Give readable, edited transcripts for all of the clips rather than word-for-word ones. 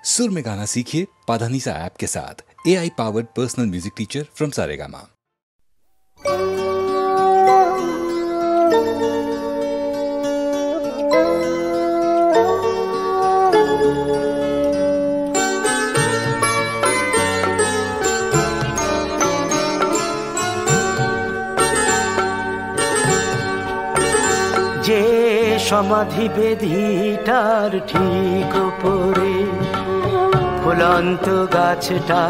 सुर में गाना सीखिए पाधानीसा ऐप के साथ। AI powered personal music teacher from Saregama. যে সমাধি বেদিটার ঠিক উপরে ফুলন্ত গাছটা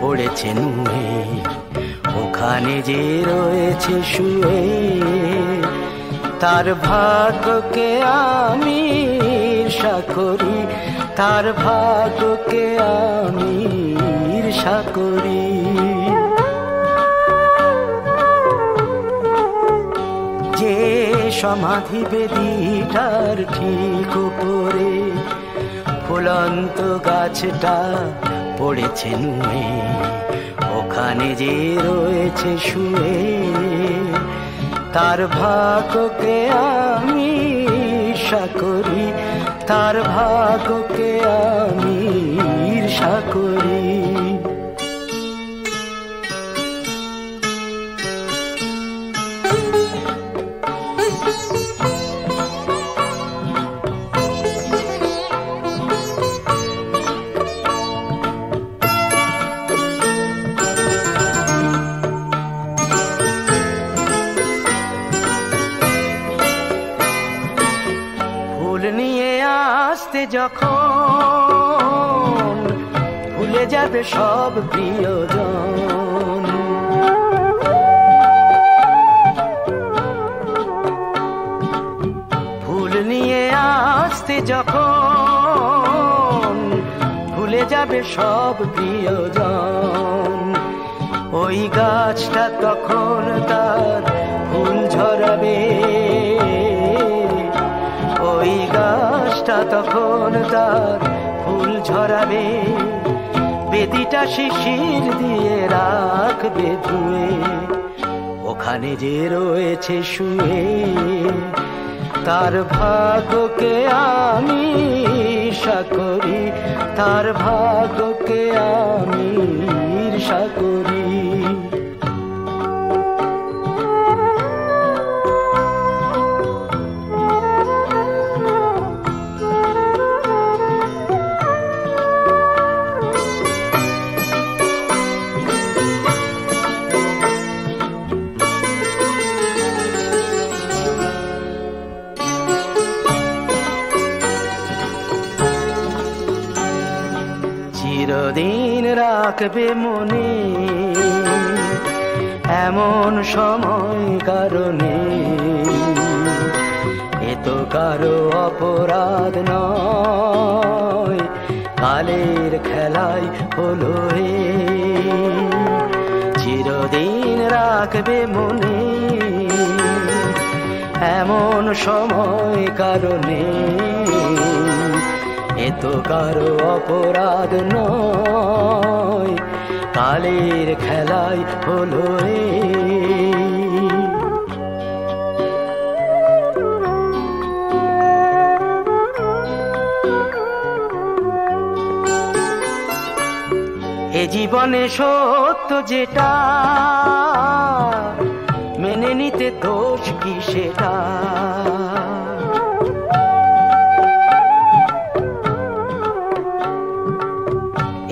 পড়েছে নুয়ে, ওখানে যে রয়েছে শুয়ে, তার ভাগ্যকে আমি ঈর্ষা করি, তার ভাগ্যকে আমি ঈর্ষা করি। যে সমাধি বেদিটার ঠিক উপরে ফুলন্ত গাছটা পড়েছে নুয়ে, ওখানে যে রয়েছে শুয়ে, তার ভাগ্যকে আমি ঈর্ষা করি, তার ভাগ্যকে আমি ঈর্ষা করি। যখন ভুলে যাবে সব প্রিয়জন, ফুল নিয়ে আসতে যখন ভুলে যাবে সব প্রিয়জন, ওই গাছটা তখন তার ফুল ঝরাবে, ওই গাছটা তখন তার ফুল ঝরাবে, বেদিটা শিশির দিয়ে রাখবে ধুয়ে, ওখানে যে রয়েছে শুয়ে, তার ভাগ্যকে আমি ঈর্ষা করি, তার ভাগ্যকে আমি ঈর্ষা করি। চিরদিন রাখবে মনে এমন সময় কারণে, এ তো কারো অপরাধ নয়, কালের খেলায় হলো হে। চিরদিন রাখবে মনে এমন সময় কারণে, এ তো কারো অপরাধ নয়, কালের খেলায় হলো এ জীবনে সত্য যেটা মেনে নিতে দোষ কি সেটা,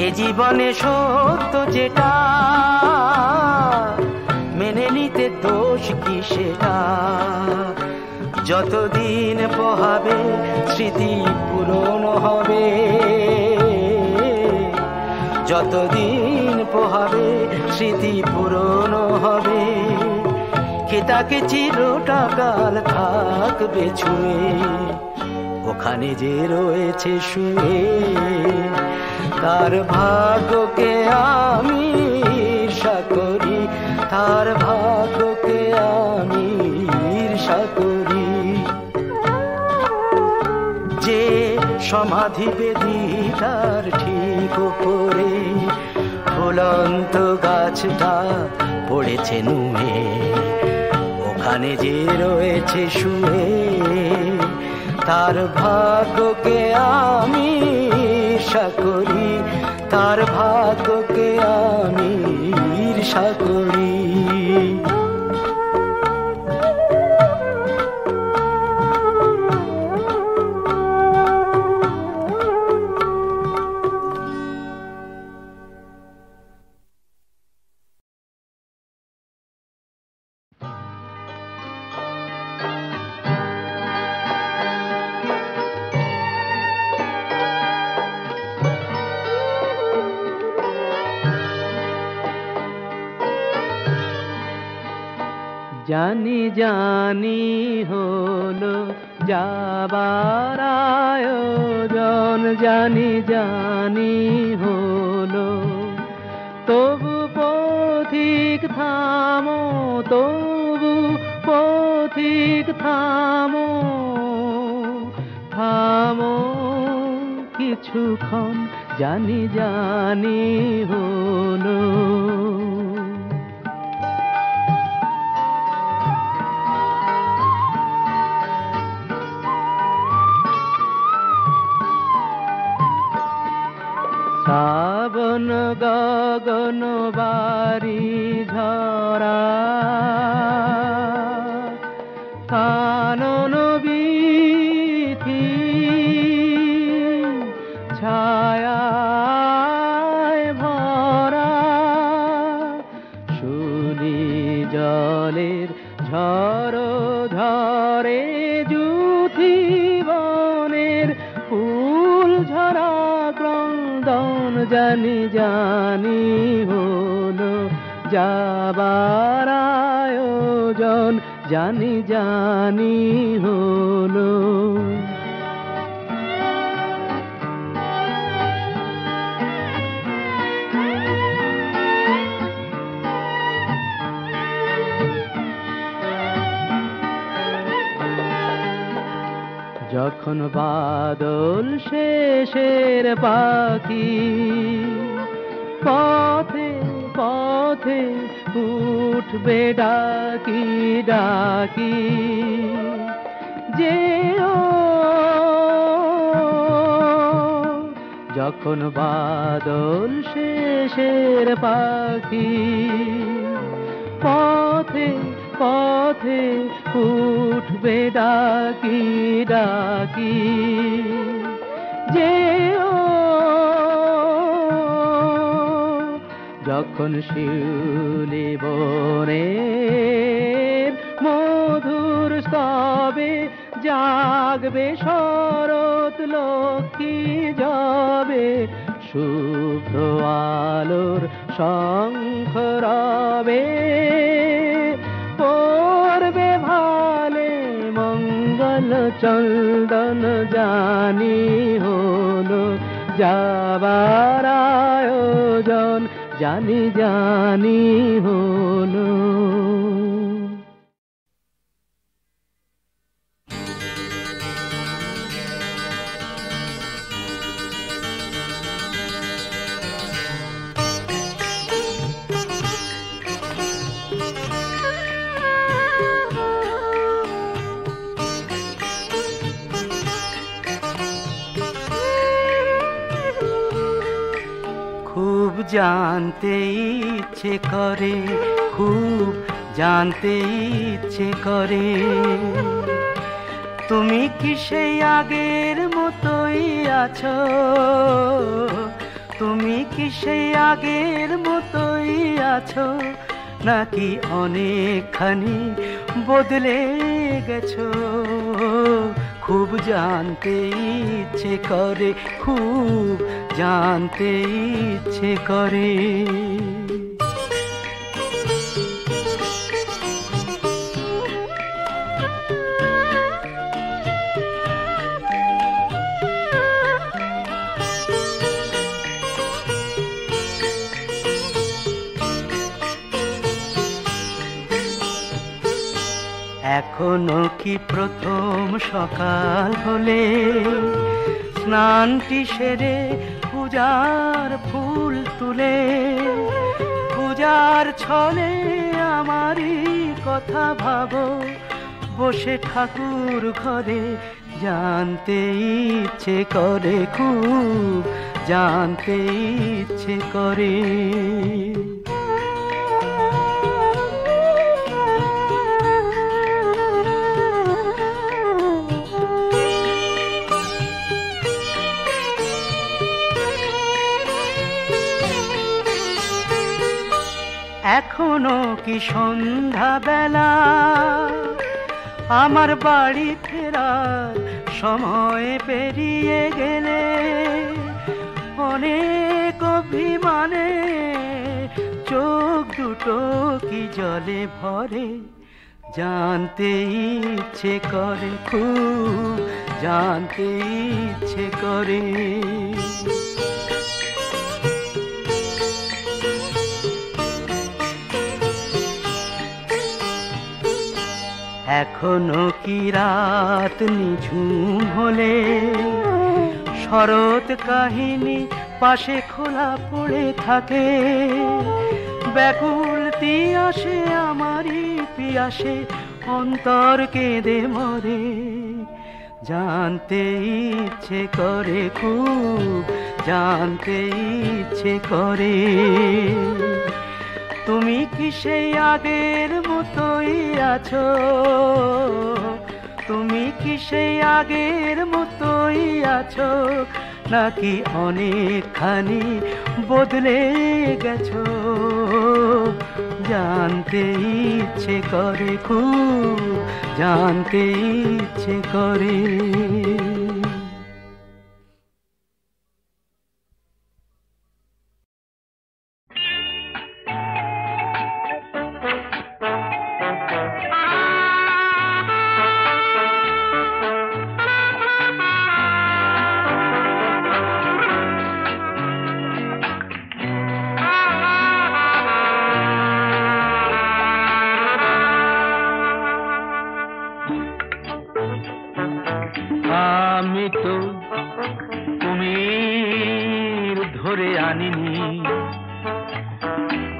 এ জীবনে সত্য যেটা মেনে নিতে দোষ কি সেটা, যতদিন পোহাবে স্মৃতি পূরণ হবে, যতদিন পোহাবে স্মৃতি পূরণ হবে, কে তাকে চিরটাকাল থাকবে ছুঁয়ে, ওখানে যে রয়েছে শুয়ে, তার ভাগ্যকে আমি ঈর্ষা করি, তার ভাগ্যকে আমি ঈর্ষা করি। যে সমাধি বেদিটার ঠিক উপরে ফুলন্ত গাছটা পড়েছে নুয়ে, ওখানে যে রয়েছে শুয়ে, তার ভাগ্যকে আমি হিংসা করি, তার ভাগ্যকে আমি ঈর্ষা করি। জানি জানি হলো যাবার আয়োজন, জানি জানি হলো, তবু পথিক থামো, তবু পথিক থামো, থামো কিছুক্ষণ, জানি জানি হলো। শ্রাবণ গগন বারি ঝরা, কানন বীথি ছায়ায় ভরা, শুনি জলের ঝড় ঝরে, জুথি বনের ফুল ঝরা ক্রন্দন, জানি জানি হলো যাবার আয়োজন, জানি জানি হলো। যখন বাদল শেষের পাখি পথে পথে উঠবে ডাকি ডাকি, যেও যখন বাদল শেষের পাখি পথে পথে উঠবে ডাকি ডাকি, যেও যখন শিউলি বনের মধুর স্তবে জাগবে শরৎ লক্ষ্মী যাবে, শুভ্র আলোর শঙ্খ রবে, পড়বে ভালে মঙ্গল চন্দন, জানি হলো যাবার আয়োজন, জানি জানি হলো। খুব জানতে ইচ্ছে করে, খুব জানতে ইচ্ছে করে, তুমি কি সেই আগের মতোই আছো, তুমি কি সেই আগের মতোই আছো, নাকি অনেকখানি বদলে গেছো। খুব জানতে ইচ্ছে করে, খুব জানতে ইচ্ছে করে। এখনো কি প্রথম সকাল হলে স্নানটি সেরে পূজার ফুল তুলে, পূজার ছলে আমারই কথা ভাবো, বসে ঠাকুর ঘরে জানতে ইচ্ছে করে, খুব জানতে ইচ্ছে করে। এখনো কি সন্ধ্যা বেলা, আমার বাড়ি ফেরার সময় পেরিয়ে গেলে অনেক অভিমানে চোখ দুটো কি জলে ভরে। জানতে ইচ্ছে করে, খুব জানতে ইচ্ছে করে। এখনো কি রাত নিঝুম হলে শরৎ কাহিনী পাশে খোলা পড়ে থাকে। ব্যাকুল তিয়াসে আমারই পিয়াসে অন্তর কেঁদে মরে। জানতে ইচ্ছে করে, খুব জানতে ইচ্ছে করে। তুমি কি সেই আগের মতোই আছো? তুমি কি সেই আগের মতোই আছো, নাকি অনেকখানি বদলে গেছো? জানতে ইচ্ছে করে, খুব জানতে ইচ্ছে করে। আমি তো কুমির ধরে আনিনি,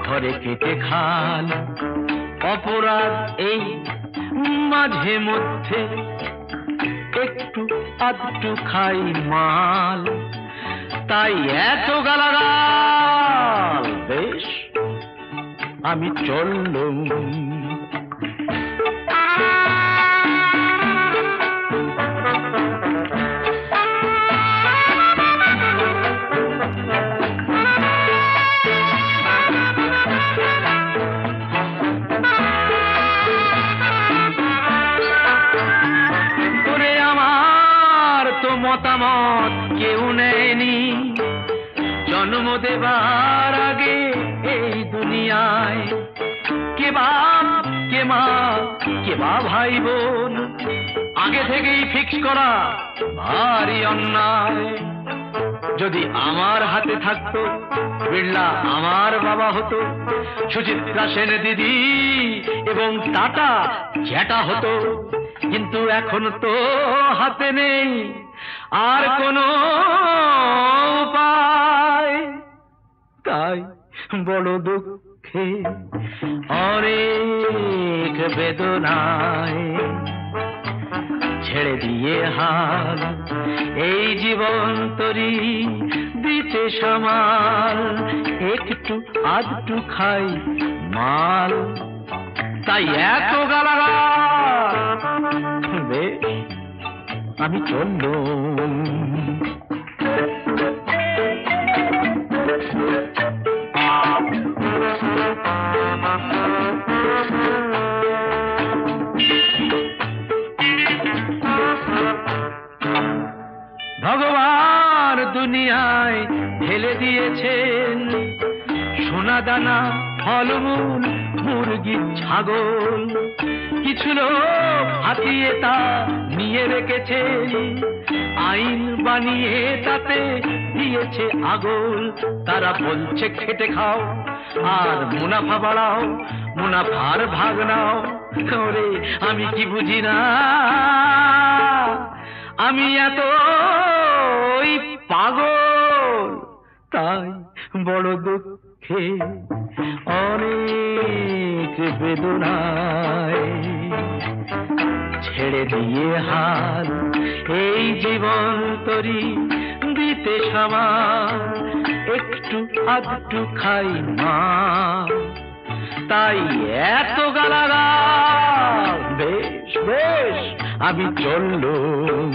ঘরে কেটে খাল অপরাধ এই মাঝে মধ্যে একটু আধটু খাই মাল, তাই এত গালাগাল। বেশ আমি চললুম। মতামত কেউ নেয়নি জন্ম দেবার আগে এই দুনিয়ায়। কে বাপ কে মা কে বা ভাই বোন আগে থেকেই ফিক্স করা ভারী অন্যায়। যদি আমার হাতে থাকতো বিড়লা আমার বাবা হতো, সুচিত্রা সেন দিদি এবং টাটা জ্যাঠা হতো। কিন্তু এখন তো হাতে নেই আর কোনো উপায়, তাই বড় দুঃখে অনেক বেদনায় ছেড়ে দিয়ে হাল এই জীবন তরি দিতে সামাল। একটু আধটু খাই মাল, তাই এত গালাগাল। বেশ আমি চললুম। ভগবান দুনিয়ায় ঢেলে দিয়েছেন সোনা দানা ফলমূল মুরগি ছাগল। কিছু লোক হাতিয়ে তা নিয়ে রেখেছেন, আইন বানিয়ে তাতে দিয়েছে আগল। তারা বলছে খেটে খাও আর মুনাফা বাড়াও, মুনাফার ভাগ নাও। ওরে আমি কি বুঝি না, আমি এত পাগল, তাই বড় দুঃখে অনেক বেদনায় ছেড়ে দিয়ে হাল এই জীবন তরি দিতে দিতে সামাল একটু আধটু খাই মা, তাই এত গালাগাল। বেশ বেশ আমি চললুম।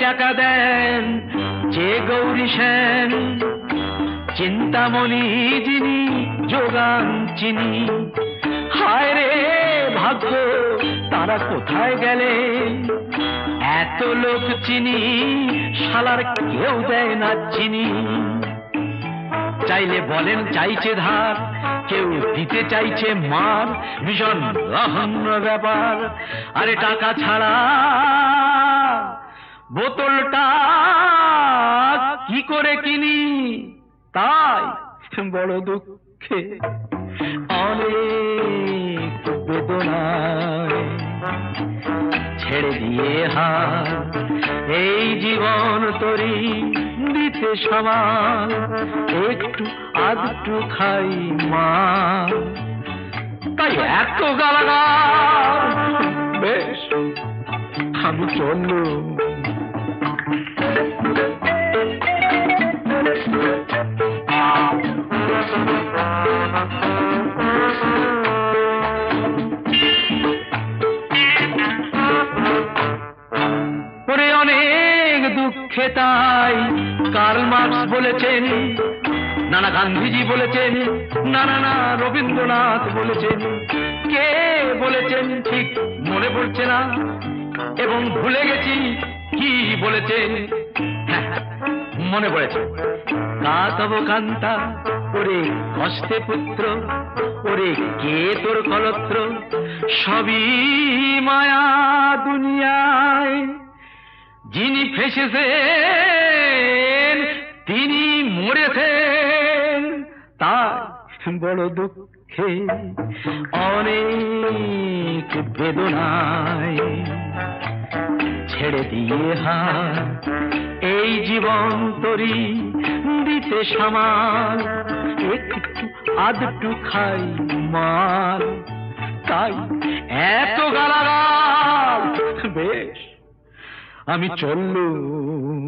টাকা দেন যে গৌরী সেন, চিন্তামণি যিনি যোগান চিনি। হায় রে ভাগ্য তারা কোথায় গেলে, এত লোক চিনি শালার কেউ দেয় না চিনি। চাইলে বলেন চাইছে ধার, কেউ দিতে চাইছে মার, ভীষণ রহস্য ব্যাপার। আরে টাকা ছাড়া বোতলটা কি করে কিনি, তাই বড় দুঃখে অনেক বেদনায় ছেড়ে দিয়ে হাত এই জীবন তরি দিতে সামাল একটু আধটু খাই মা, তাই এত গালাগাল। বেশ আমি চললুম। পরে অনেক দুঃখে তাই কার্ল মার্কস বলেছেন, নানা গান্ধীজি বলেছেন, নানা রবীন্দ্রনাথ বলেছেন, কে বলেছেন ঠিক মনে পড়ছে না, এবং ভুলে গেছি কি বলেছেন। মনে পড়েছে, কাতব কান্তা ওরে কষ্টে পুত্র, ওরে কে তোর কলত্র, সবই মায়া দুনিয়ায়। যিনি ফেসেছেন তিনি মরেছেন, তাই বড় দুঃখে অনেক বেদনায় ছেড়ে দিয়ে হাত এই জীবন তরি দিতে সামাল একটু আধটু খাই মাল, তাই এত গালাগাল। বেশ আমি চললুম।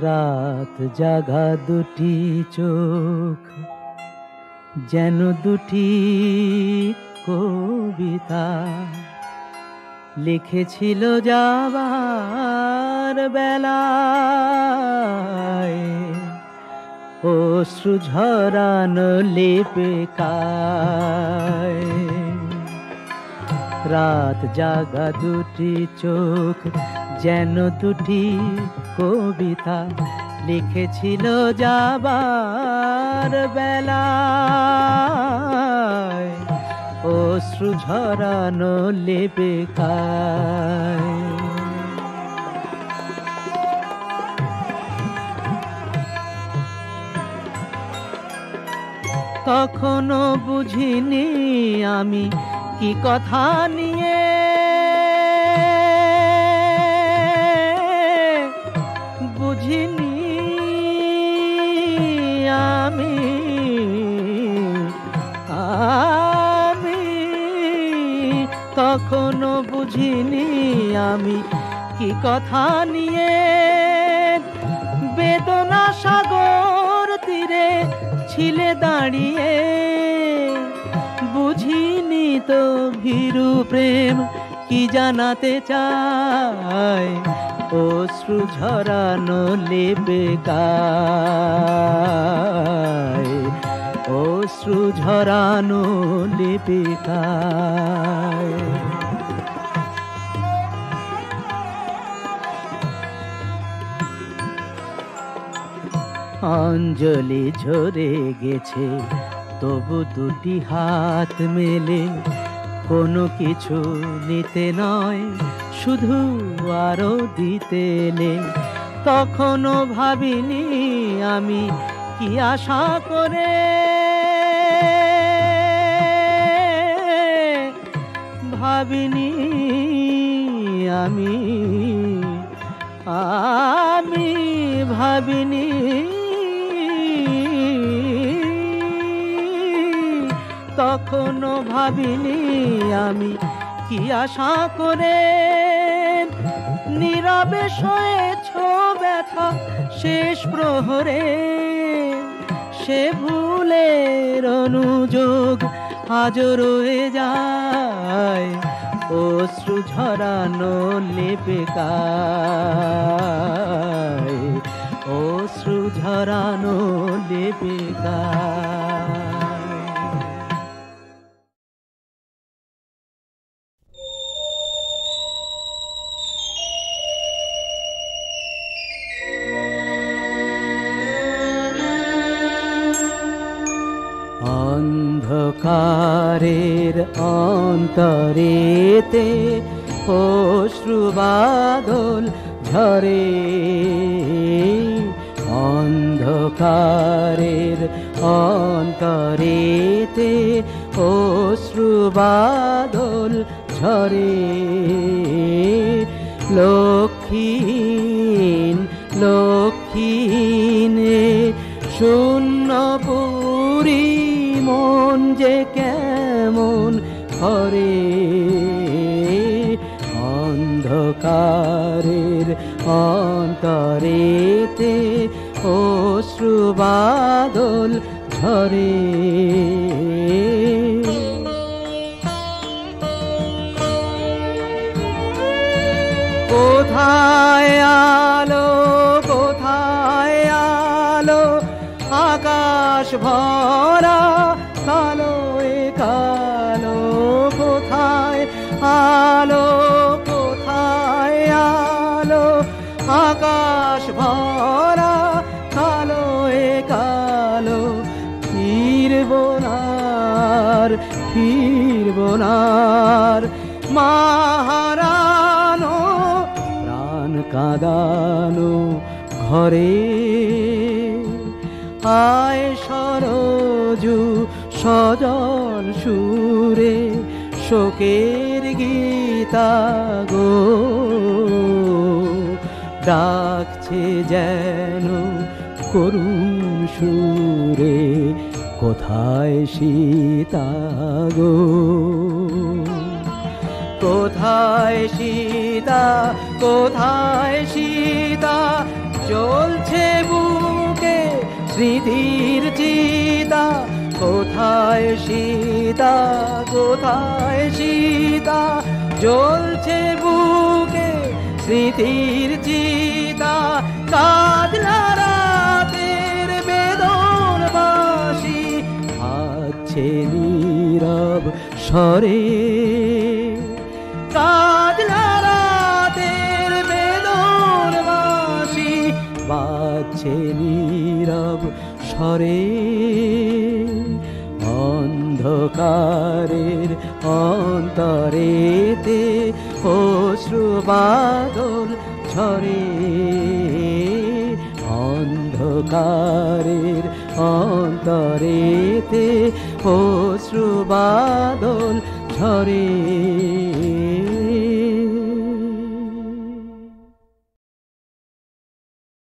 রাত জাগা দুটি চোখ যেন দুটি কবিতা লিখেছিল যাবার বেলায়, অশ্রু ঝরানো লেপে কায়। রাত জাগা দুটি চোখ যেন দুটি কবিতা লিখেছিল যাবার বেলায়, অশ্রু ঝরানো লেপে কায়। তখনও বুঝিনি আমি কি কথা নিয়ে বুঝিনি আমি তখনও বুঝিনি আমি কি কথা নিয়ে বেদনা সাগর তীরে ছিলে দাঁড়িয়ে বুঝিনি তো ভীরু প্রেম কি জানাতে চায় অশ্রু ঝরানো লেপে গায় অশ্রু ঝরানো লেপে গায় অঞ্জলি ঝরে গেছে তবু দুটি হাত মেলে কোনো কিছু নিতে নয়, শুধু আরো দিতে নে। তখনও ভাবিনি আমি কি আশা করে, ভাবিনি আমি ভাবিনি তখনও ভাবিনি আমি কি আশা করে। নীরবে সয়েছ ব্যথা শেষ প্রহরে, সে ভুলের অনুযোগ আজও রয়ে যায়। অশ্রু ঝরানো লেপে গায়, অশ্রু ঝরানো লেপে গায়। অন্ধকারের অন্তরেতে অশ্রু বাদল ঝরে, অন্ধকারের অন্তরেতে অশ্রু বাদল ঝরে। লক্ষ্মীহীন লক্ষ্মীহীনে শূন্য পুরী মন যে কেমন করে। অন্ধকারের অন্তরেতে অশ্রু বাদল ঝরে। কোথায় আলো, কোথায় আলো, আকাশ ভরা কালো এ কালো। কোথায় আলো, কোথায় আলো, আকাশ ভরা কালো এ কালো। ফিরবো নার, ফিরবো নার, মা হারানো প্রাণ কাঁদানো ঘরে। আয় সরজু সজল সুরে শোকের গীতা গো, ডাকছে যেন করুণ সুরে কোথায় সীতা গো। কোথায় সীতা, কোথায় সীতা, জ্বলছে বুকে স্মৃতির চিতা। কোথায় সীতা, কোথায় সীতা, জ্বলছে বুকে স্মৃতির চিতা। কাঁদলা রাতের বেদন বাঁশি আছে নীরব স্বরে। কাঁদলা রাতের বেদন বাঁশি বাজছে নীরব স্বরে। অন্ধকারের অন্তরেতে অশ্রু বাদল ঝরে। অন্ধকারের অন্তরেতে অশ্রু বাদল ঝরে।